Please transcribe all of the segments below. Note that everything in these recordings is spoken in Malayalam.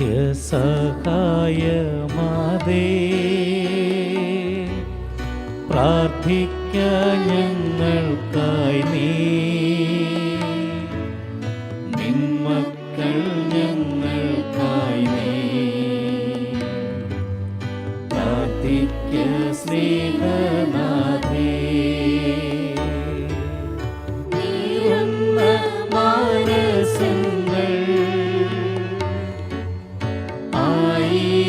നിത്യസഹായമാതേ, പ്രാർത്ഥിക്കാൻ ഞങ്ങൾക്കായി നീ. നിന്മക്കൾ ഞങ്ങൾക്കായി നീ പ്രാർത്ഥിക്ക സ്നേഹനാഥേ. നീറുന്ന മാനസങ്ങൾ ആയിരമായിരങ്ങൾ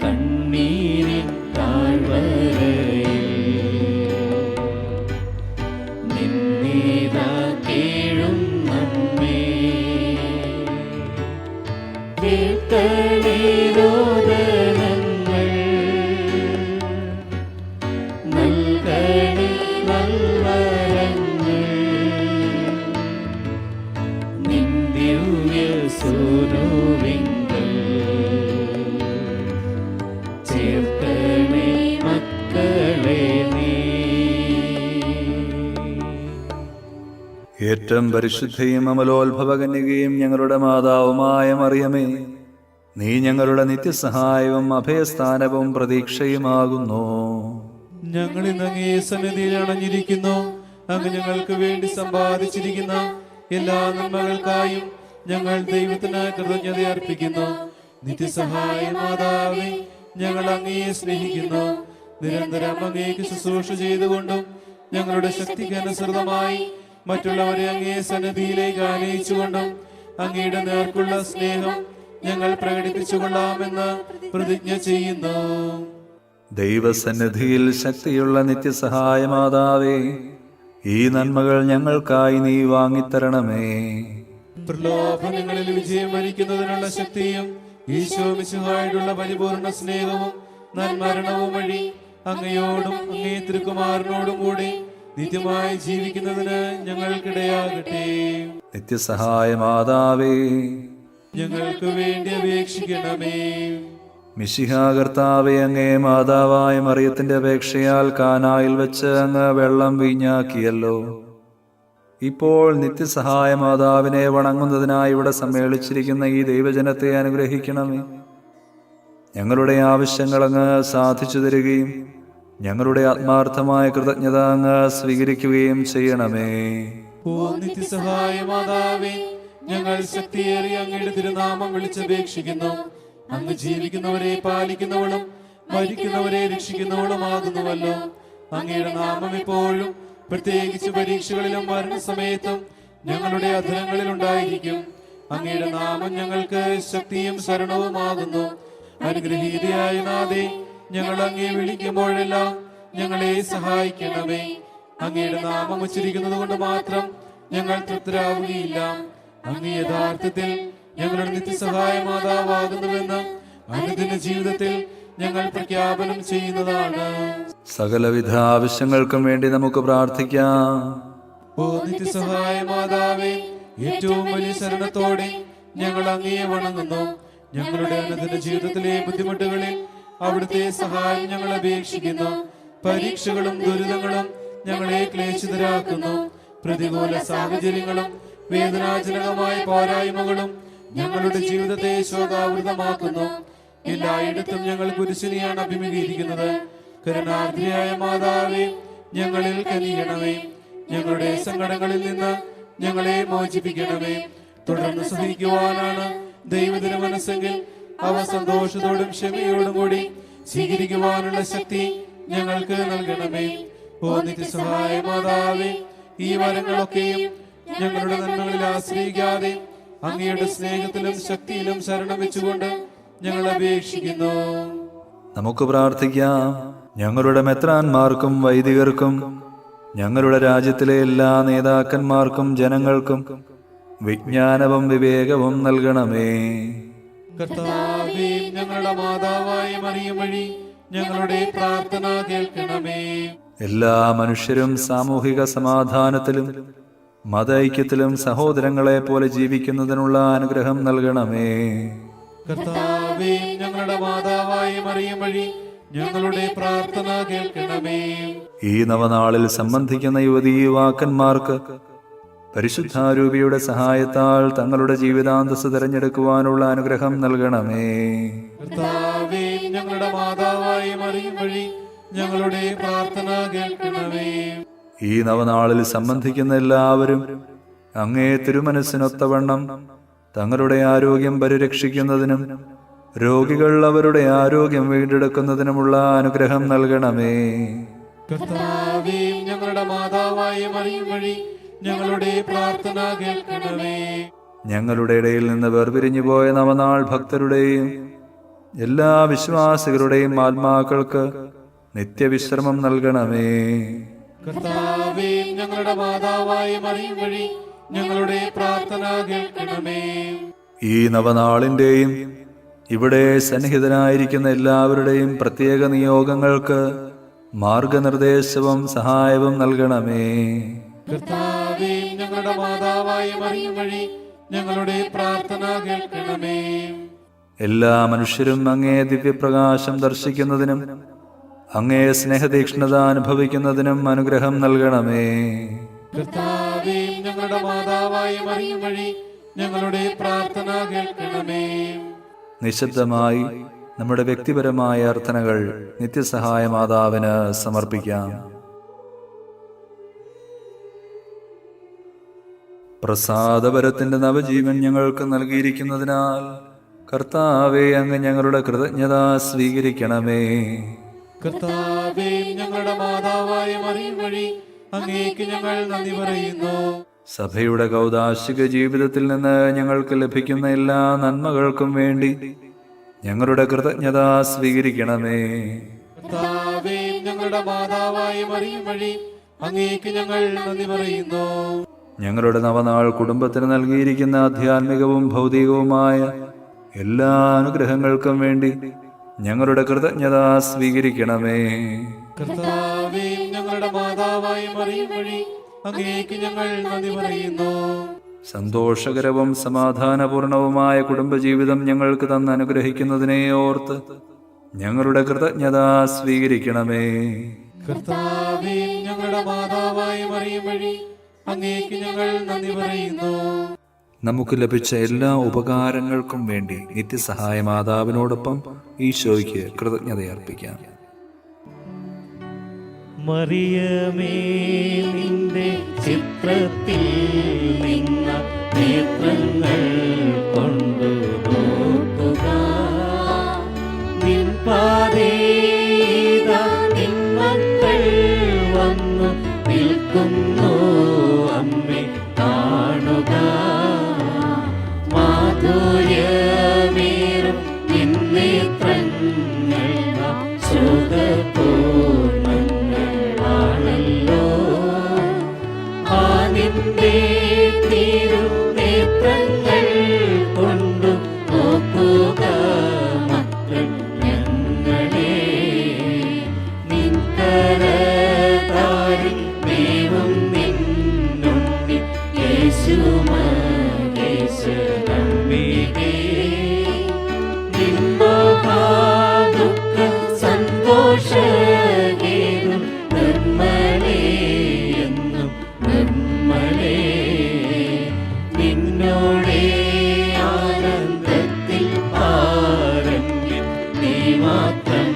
കണ്ണീരിൻ താഴ്വരയിൽ നിന്നീതാ കേഴും നമ്മേ. കേൾക്കണേ രോദനങ്ങൾ, നൽകണേ നൽവരങ്ങൾ, നിൻ ദിവ്യ സൂനുവിങ്കൽ ചേർക്കണേ മക്കളെ നീ. ഏറ്റവും പരിശുദ്ധയും അമലോത്ഭവകന്യകയും ഞങ്ങളുടെ മാതാവുമായ മറിയമേ, നീ ഞങ്ങളുടെ നിത്യസഹായവും അഭയസ്ഥാനവും പ്രതീക്ഷയുമാകുന്നു. ഞങ്ങൾ ഇന്ന് അങ്ങേ സന്നിധിയിൽ അണഞ്ഞിരിക്കുന്നു. അങ്ങ് ഞങ്ങൾക്ക് വേണ്ടി സമ്പാദിച്ചിരിക്കുന്ന എല്ലാ നന്മകൾക്കായും ഞങ്ങൾ ദൈവത്തിന് കൃതജ്ഞത അർപ്പിക്കുന്നു. നിത്യസഹായ മാതാവേ, ഞങ്ങൾ അങ്ങയെ സ്നേഹിക്കുന്നു. നിരന്തരം അങ്ങേക്ക് ശുശ്രൂഷ ചെയ്തുകൊണ്ടും ഞങ്ങളുടെ ശക്തിക്ക് അനുസൃതമായി മറ്റുള്ളവരെ അങ്ങേ സന്നിധിയിലേക്ക് ആനയിച്ചുകൊണ്ടും അങ്ങയുടെ നേർക്കുള്ള സ്നേഹം ഞങ്ങൾ പ്രകടിപ്പിച്ചുകൊള്ളാമെന്ന് പ്രതിജ്ഞ ചെയ്യുന്നു. ദൈവസന്നിധിയിൽ ശക്തിയുള്ള നിത്യസഹായ മാതാവേ, ഈ നന്മകൾ ഞങ്ങൾക്കായി നീ വാങ്ങിത്തരണമേ. പ്രലോഭനങ്ങളിൽ വിജയം വരിക്കുന്നതിനുള്ള ശക്തിയും ഈശോ മിശിഹായോടുള്ള പരിപൂർണ സ്നേഹവും നന്മരണവും വഴി അങ്ങയോടും അങ്ങേ തിരുക്കുമാരനോടും കൂടി നിത്യമായി ജീവിക്കുന്നതിന് ഞങ്ങൾക്കിടയാകട്ടെ. നിത്യസഹായ മാതാവേ, ഞങ്ങൾക്ക് വേണ്ടി അപേക്ഷിക്കണമേ. മിശിഹാ കർത്താവേ, അങ്ങേ മാതാവായ മറിയത്തിന്റെ അപേക്ഷയാൽ കാനായിൽ വെച്ച് അങ്ങ് വെള്ളം വീഞ്ഞാക്കിയല്ലോ. ഇപ്പോൾ നിത്യസഹായ മാതാവിനെ വണങ്ങുന്നതിനായി ഇവിടെ സമ്മേളിച്ചിരിക്കുന്ന ഈ ദൈവജനത്തെ അനുഗ്രഹിക്കണമേ. ഞങ്ങളുടെ ആവശ്യങ്ങൾ അങ്ങ് സാധിച്ചു തരികയും ഞങ്ങളുടെ ആത്മാർത്ഥമായ കൃതജ്ഞത അങ്ങ് സ്വീകരിക്കുകയും ചെയ്യണമേ. ഓ നിത്യസഹായ മാതാവേ, ഞങ്ങൾ ശക്തിയേറിയ അങ്ങയുടെ തിരുനാമം വിളിച്ചപേക്ഷിക്കുന്നു. അങ്ങ് ജീവിക്കുന്നവരെ പാലിക്കുന്നവളും മരിക്കുന്നവരെ രക്ഷിക്കുന്നവളുമാകുന്നുവല്ലോ. അങ്ങയുടെ നാമം ഇപ്പോഴും പ്രത്യേകിച്ച് പരീക്ഷകളിലും മരണസമയത്തും ഞങ്ങളുടെ അധരങ്ങളിൽ ഉണ്ടായിരിക്കും. അങ്ങയുടെ നാമം ഞങ്ങൾക്ക് ശക്തിയും ശരണവുമാകുന്നു. അനുഗ്രഹീതയായ നാഥേ, ഞങ്ങൾ അങ്ങേ വിളിക്കുമ്പോഴെല്ലാം ഞങ്ങളെ സഹായിക്കണമേ. അങ്ങയുടെ നാമം ഉച്ചരിക്കുന്നത് കൊണ്ട് മാത്രം ഞങ്ങൾ തൃപ്തരാവുകയില്ല. അങ്ങ് യഥാർത്ഥത്തിൽ ഞങ്ങളുടെ നിത്യസഹായ മാതാവാകുന്നുവെന്ന് അനുദിന ജീവിതത്തിൽ ഞങ്ങൾ പ്രഖ്യാപനം ചെയ്യുന്നതാണ്. സകലവിധ ആവശ്യങ്ങൾക്കും വേണ്ടി നമുക്ക് പ്രാർത്ഥിക്കാം. ഓ നിത്യസഹായ മാതാവേ, ഏറ്റവും വലിയ ശരണത്തോടെ ഞങ്ങൾ അങ്ങയെ വണങ്ങുന്നു. ഞങ്ങളുടെ അനുദിന ജീവിതത്തിലെ ബുദ്ധിമുട്ടുകളിൽ അവിടുത്തെ സഹായം ഞങ്ങൾ അപേക്ഷിക്കുന്നു. പരീക്ഷകളും ദുരിതങ്ങളും ഞങ്ങളെ ക്ലേശിതരാക്കുന്നു. പ്രതികൂല സാഹചര്യങ്ങളും വേദനാജനകമായ പോരായ്മകളും ഞങ്ങളുടെ ജീവിതത്തെ ശോകാവൃതമാക്കുന്നു. എല്ലായിടത്തും ഞങ്ങൾ കുരിശിനെയാണ് അഭിമുഖീകരിക്കുന്നത്. കരുണാർദ്രയായ മാതാവേ, ഞങ്ങളിൽ കനിയണമേ. ഞങ്ങളുടെ സങ്കടങ്ങളിൽ നിന്ന് ഞങ്ങളെ മോചിപ്പിക്കണമേ. തുടർന്ന് സഹിക്കുവാനാണ് ദൈവത്തിന് മനസ്സെങ്കിൽ അവ സന്തോഷത്തോടും ക്ഷമയോടും കൂടി സ്വീകരിക്കുവാനുള്ള ശക്തി ഞങ്ങൾക്ക് നൽകണമേ. ഓ നിത്യസഹായ മാതാവേ, ഈ വരങ്ങളൊക്കെയും ഞങ്ങളുടെ നന്മകളിൽ ആശ്രയിക്കാതെ അങ്ങയുടെ സ്നേഹത്തിലും ശക്തിയിലും ശരണം വെച്ചുകൊണ്ട് ഞങ്ങൾ അപേക്ഷിക്കുന്നു. നമുക്ക് പ്രാർത്ഥിക്കാം. ഞങ്ങളുടെ മെത്രാന്മാർക്കും വൈദികർക്കും ഞങ്ങളുടെ രാജ്യത്തിലെ എല്ലാ നേതാക്കന്മാർക്കും ജനങ്ങൾക്കും വിജ്ഞാനവും വിവേകവും നൽകണമേ. കർത്താവേ, ഞങ്ങളുടെ മാതാവായ മറിയം വഴി ഞങ്ങളുടെ പ്രാർത്ഥന കേൾക്കണമേ. എല്ലാ മനുഷ്യരും സാമൂഹിക സമാധാനത്തിലും മതൈക്യത്തിലും സഹോദരങ്ങളെ പോലെ ജീവിക്കുന്നതിനുള്ള അനുഗ്രഹം നൽകണമേ. കർത്താവേ, ഞങ്ങളുടെ മാതാവായ മറിയം വഴി ഞങ്ങളുടെ പ്രാർത്ഥന കേൾക്കണമേ. ഈ നവനാളിൽ സംബന്ധിക്കുന്ന യുവതീ യുവാക്കന്മാർക്ക് പരിശുദ്ധാരൂപിയുടെ സഹായത്താൽ തങ്ങളുടെ ജീവിതാന്തസ് തിരഞ്ഞെടുക്കുവാനുള്ള അനുഗ്രഹം നൽകണമേ. കർത്താവേ, ഞങ്ങളുടെ മാതാവായി മറിയം വഴി ഞങ്ങളുടെ പ്രാർത്ഥന കേൾക്കണമേ. ഈ നവനാളിൽ സംബന്ധിക്കുന്ന എല്ലാവരും അങ്ങേ തിരുമനസ്സിനൊത്തവണ്ണം തങ്ങളുടെ ആരോഗ്യം പരിരക്ഷിക്കുന്നതിനും രോഗികൾ അവരുടെ ആരോഗ്യം വീണ്ടെടുക്കുന്നതിനുമുള്ള അനുഗ്രഹം നൽകണമേ. കർത്താവേ, ഞങ്ങളുടെ മാതാവായി മറിയം വഴി ഞങ്ങളുടെ പ്രാർത്ഥന കേൾക്കണമേ. ഞങ്ങളുടെ ഇടയിൽ നിന്ന് വേർപിരിഞ്ഞു പോയ നവനാൾ ഭക്തരുടെയും എല്ലാ വിശ്വാസികളുടെയും ആത്മാക്കൾക്ക് നിത്യവിശ്രമം നൽകണമേ. കർത്താവേ, ഞങ്ങളുടെ മാതാവായി മറിയം വഴി ഞങ്ങളുടെ പ്രാർത്ഥന കേൾക്കണമേ. ഈ നവനാളിന്റെയും ഇവിടെ സന്നിഹിതനായിരിക്കുന്ന എല്ലാവരുടെയും പ്രത്യേക നിയോഗങ്ങൾക്ക് മാർഗനിർദ്ദേശവും സഹായവും നൽകണമേ. കർത്താവേ, ഞങ്ങളുടെ മാതാവായി മറിയം വഴി ഞങ്ങളുടെ പ്രാർത്ഥന കേൾക്കണമേ. എല്ലാ മനുഷ്യരും അങ്ങേ ദിവ്യപ്രകാശം ദർശിക്കുന്നതിനും അങ്ങേ സ്നേഹതീക്ഷ്ണത അനുഭവിക്കുന്നതിനും അനുഗ്രഹം നൽകണമേ. കർത്താവേ, ഞങ്ങളുടെ മാതാവായി മറിയം വഴി ഞങ്ങളുടെ പ്രാർത്ഥന കേൾക്കണമേ. നിശബ്ദമായി നമ്മുടെ വ്യക്തിപരമായ അർത്ഥനകൾ നിത്യസഹായ മാതാവിന് സമർപ്പിക്കാം. പ്രസാദപരത്തിന്റെ നവജീവൻ ഞങ്ങൾക്ക് നൽകിയിരിക്കുന്നതിനാൽ കർത്താവേ, അങ്ങ് ഞങ്ങളുടെ കൃതജ്ഞത സ്വീകരിക്കണമേ. കർത്താവേ, ഞങ്ങളുടെ മാതാവായ മറിയം വഴി അങ്ങേക്ക് ഞങ്ങൾ നന്ദി പറയുന്നു. സഭയുടെ കൗദാശിക ജീവിതത്തിൽ നിന്ന് ഞങ്ങൾക്ക് ലഭിക്കുന്ന എല്ലാ നന്മകൾക്കും വേണ്ടി ഞങ്ങളുടെ കൃതജ്ഞത സ്വീകരിക്കണമേ. കർത്താവേ, ഞങ്ങളുടെ മാതാവായ മറിയം വഴി അങ്ങേക്ക് ഞങ്ങൾ നന്ദി പറയുന്നു. ഞങ്ങളുടെ നവനാൾ കുടുംബത്തിന് നൽകിയിരിക്കുന്ന ആധ്യാത്മികവും ഭൗതികവുമായ എല്ലാ അനുഗ്രഹങ്ങൾക്കും വേണ്ടി ഞങ്ങളുടെ കൃതജ്ഞത സ്വീകരിക്കണമേ. കർത്താവേ, ഞങ്ങളുടെ മാതാവായ മറിയം വഴി അങ്ങേക്ക് ഞങ്ങൾ നന്ദി പറയുന്നു. സന്തോഷകരവും സമാധാനപൂർണവുമായ കുടുംബജീവിതം ഞങ്ങൾക്ക് തന്ന് അനുഗ്രഹിക്കുന്നതിനെ ഓർത്ത് ഞങ്ങളുടെ കൃതജ്ഞത സ്വീകരിക്കണമേ. കർത്താവേ, ഞങ്ങളുടെ മാതാവായ മറിയം വഴി അങ്ങേക്ക് ഞങ്ങൾ നന്ദി പറയുന്നു. നമുക്ക് ലഭിച്ച എല്ലാ ഉപകാരങ്ങൾക്കും വേണ്ടി നിത്യസഹായ മാതാവിനോടൊപ്പം ഈശോയ്ക്ക് കൃതജ്ഞതയർപ്പിക്കാം. മറിയമേ, നിന്റെ ചിത്രത്തിൽ നിന്ന നേത്രങ്ങൾ കൊണ്ടു നോക്കുക. നിൻ പാതേതാ നിൻ മക്കൾ വന്നു നിൽക്കുന്നു. അമ്മേ, കാണുക. മാധുര്യമേറും നിൻ നേത്രങ്ങൾ സുഖപൂർണ്ണങ്ങളാണല്ലോ. ആ നിന്റെ തിരുനേത്രങ്ങൾ കൊണ്ടു നോക്കുക മക്കൾ ഞങ്ങളെ. നിൻ കരതാരിൽ ദൈവം നിന്നുണ്ടി യേശു മഹേശ്വരംബികേ. നിൻ മഹാദുഃഖ സന്തോഷഗീതം നിർമ്മലേ എന്നും നിർമ്മലേ. നിന്നോടെ ആനന്ദത്തിൽ പാരമ്യം നീ മാത്രം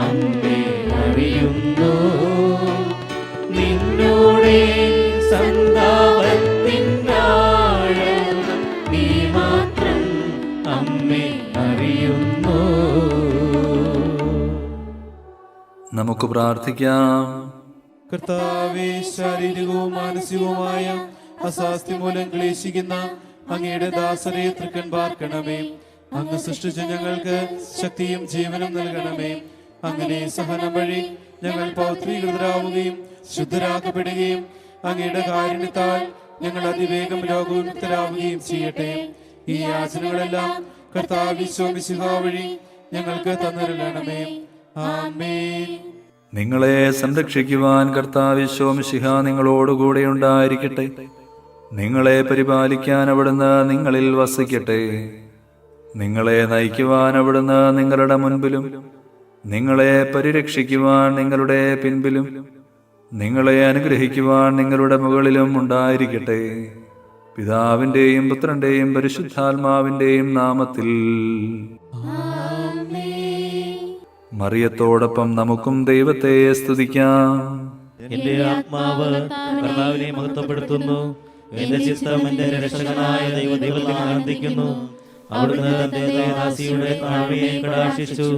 അമ്മേ അറിയുന്നു. നിന്നോടെ സന്താപത്തിനാഴം നീ മാത്രം അമ്മേ അറിയുന്നു. നമുക്ക് പ്രാർത്ഥിക്കാം. കർത്താവേ, ശാരീരികവും മാനസികവുമായ അസ്വാസ്ഥ്യം മൂലം ക്ലേശിക്കുന്ന അങ്ങയുടെ ദാസരെ തൃക്കൺ പാർക്കണമേ. അങ്ങ് സൃഷ്ടിച്ച ഞങ്ങൾക്ക് ശക്തിയും ജീവനും നൽകണമേ. അങ്ങനെ സഹനം വഴി ഞങ്ങൾ പൗത്രീകൃതരാവുകയും ശുദ്ധരാക്കപ്പെടുകയും അങ്ങയുടെ കാരുണ്യത്താൽ ഞങ്ങൾ അതിവേഗം രോഗവിമുക്തരാവുകയും ചെയ്യട്ടെ. ഈ യാചനകളെല്ലാം കർത്താവ് ഈശോ മിശിഹാ വഴി ഞങ്ങൾക്ക് തന്നിരളണമേ. ആമേൻ. നിങ്ങളെ സംരക്ഷിക്കുവാൻ കർത്താവ് ഈശോ മിശിഹ നിങ്ങളോടുകൂടെ ഉണ്ടായിരിക്കട്ടെ. നിങ്ങളെ പരിപാലിക്കാൻ അവിടുന്ന് നിങ്ങളിൽ വസിക്കട്ടെ. നിങ്ങളെ നയിക്കുവാൻ അവിടുന്ന് നിങ്ങളുടെ മുൻപിലും നിങ്ങളെ പരിരക്ഷിക്കുവാൻ നിങ്ങളുടെ പിൻപിലും നിങ്ങളെ അനുഗ്രഹിക്കുവാൻ നിങ്ങളുടെ മുകളിലും ഉണ്ടായിരിക്കട്ടെ. പിതാവിൻ്റെയും പുത്രൻ്റെയും പരിശുദ്ധാത്മാവിൻ്റെയും നാമത്തിൽ. മറിയത്തോടൊപ്പം നമുക്കും ദൈവത്തെ സ്തുതിക്കാം. എന്റെ ആത്മാവ് കർത്താവിനെ മഹത്വപ്പെടുത്തുന്നു. എന്റെ ചിത്തം എന്റെ രക്ഷകനായ ദൈവത്തിൽ ആനന്ദിക്കുന്നു. അവിടുന്ന് തന്റെ ദാസിയുടെ താഴ്മയെ കടാക്ഷിച്ചു.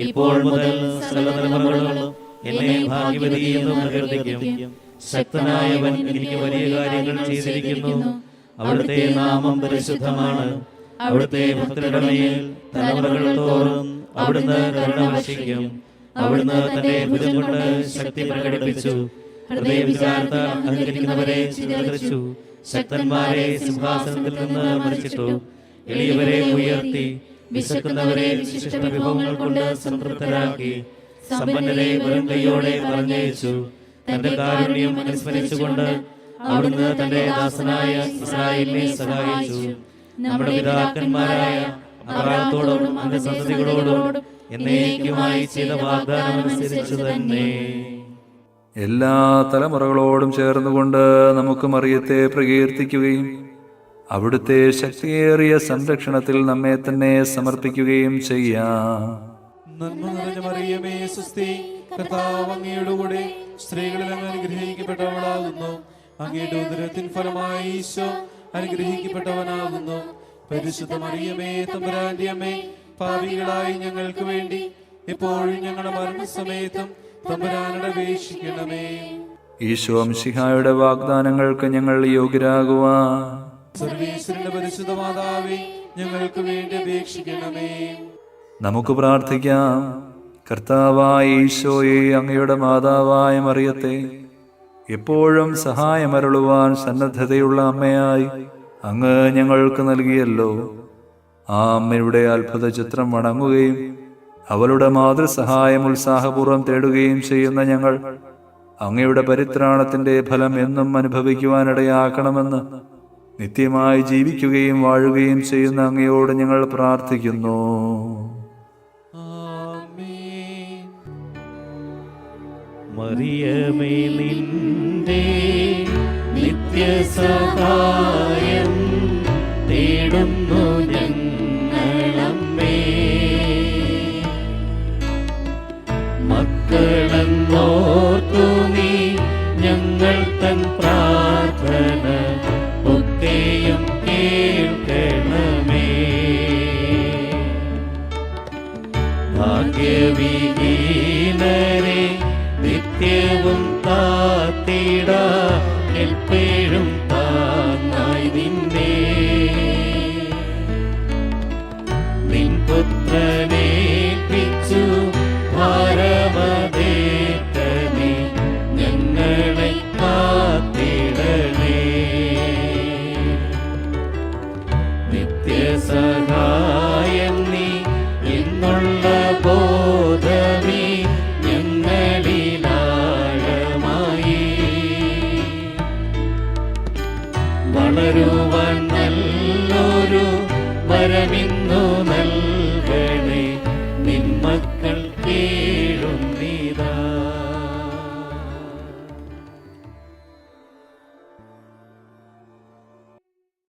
ഇപ്പോൾ മുതൽ സകല തലമുറകളും എന്നെ ഭാഗ്യവതി എന്ന് പ്രകീർത്തിക്കും. ശക്തനായവൻ എനിക്ക് വലിയ കാര്യങ്ങൾ ചെയ്തിരിക്കുന്നു. അവിടുത്തെ നാമം പരിശുദ്ധമാണ്. അവിടുത്തെ ഭക്തരുടെ മേൽ തലമുറകൾ തോറും അവിടുന്ന് കരുണ വർഷിക്കും. അവിടുന്ന് തന്റെ ഭുജം കൊണ്ട് ശക്തി പ്രകടിപ്പിച്ചു. ഹൃദയവിചാരത്താൽ അഹങ്കരിക്കുന്നവരെ ചിതറിച്ചു. ശക്തന്മാരെ സിംഹാസനത്തിൽ നിന്ന് മറിച്ചിട്ടു. എളിയവരെ ഉയർത്തി. വിശക്കുന്നവരെ വിശിഷ്ട വിഭവങ്ങൾ കൊണ്ട് സംതൃപ്തരാക്കി. സമ്പന്നരെ വെറും കൈയോടെ പറഞ്ഞയച്ചു. തന്റെ കാരുണ്യം അനുസ്മരിച്ചുകൊണ്ട് അവിടുന്ന് തന്റെ ദാസനായ ഇസ്രായേലിനെ സഹായിച്ചു. നമ്മുടെ പിതാക്കന്മാരായ അബ്രാഹത്തോടും അവന്റെ സന്തതികളോടും എന്നേക്കുമായി ചെയ്ത വാഗ്ദാനം അനുസരിച്ചു തന്നെ. എല്ലാ തലമുറകളോടും ചേർന്നുകൊണ്ട് നമുക്ക് മറിയത്തെ പ്രകീർത്തിക്കുകയും അവിടുത്തെ ശക്തിയേറിയ സംരക്ഷണത്തിൽ നമ്മെ തന്നെ സമർപ്പിക്കുകയും ചെയ്യാം. നന്മ നിറഞ്ഞ മറിയമേ സ്വസ്തി, കർത്താവ് അങ്ങയുടെ കൂടെ സ്ത്രീകളിൽ അങ്ങ് അനുഗ്രഹിക്കപ്പെട്ടവളാകുന്നു. അങ്ങയുടെ ഉദരത്തിൻ ഫലമായി ഈശോ അനുഗ്രഹിക്കപ്പെട്ടവനാകുന്നു. പരിശുദ്ധ മറിയമേ തമ്പുരാന്റെ അമ്മേ, പാപികളായി ഞങ്ങൾക്ക് വേണ്ടി എപ്പോഴും ഞങ്ങളുടെ മരണസമയത്തും തമ്പുരാനോട് അപേക്ഷിക്കണമേ. ഈശോ മിശിഹായുടെ വാഗ്ദാനങ്ങൾക്ക് ഞങ്ങൾ യോഗ്യരാകുവാൻ സർവീശ്വരന്റെ പരിശുദ്ധ മാതാവേ, ഞങ്ങൾക്ക് വേണ്ടി അപേക്ഷിക്കണമേ. നമുക്ക് പ്രാർത്ഥിക്കാം. കർത്താവായ ഈശോയെ, അങ്ങയുടെ മാതാവായ മറിയത്തെ എപ്പോഴും സഹായമരുളുവാൻ സന്നദ്ധതയുള്ള അമ്മയായി അങ്ങ് ഞങ്ങൾക്ക് നൽകിയല്ലോ. ആ അമ്മയുടെ അത്ഭുത ചിത്രം വണങ്ങുകയും അവളുടെ മാതൃസഹായം ഉത്സാഹപൂർവ്വം തേടുകയും ചെയ്യുന്ന ഞങ്ങൾ അങ്ങയുടെ പരിത്രാണത്തിന്റെ ഫലം എന്നും അനുഭവിക്കുവാനിടയാക്കണമെന്ന് നിത്യമായി ജീവിക്കുകയും വാഴുകയും ചെയ്യുന്ന അങ്ങയോട് ഞങ്ങൾ പ്രാർത്ഥിക്കുന്നു. മറിയമേ, നിന്റെ നിത്യസഹായം തേടുന്നു ഞങ്ങളമ്മേ. മക്കളെന്നോർത്തു നീ ഞങ്ങൾ തൻ പ്രാർത്ഥന ഒക്കെയും കേൾക്കണമേ. ഭാഗ്യവിഹീനരെ നിത്യവും താത്തിട എപ്പോഴും താങ്ങായി നിന്നെ. നിൻ പുത്രനേൽപ്പിച്ചു ഭാരമതേറ്റനെ ഞങ്ങളെ കാത്തിടണേ. നിത്യസഹായം നീ എന്നുള്ള ബോധമേ ഞങ്ങളിലാഴമായി വളരുവാൻ നല്ലൊരു വരമിൻ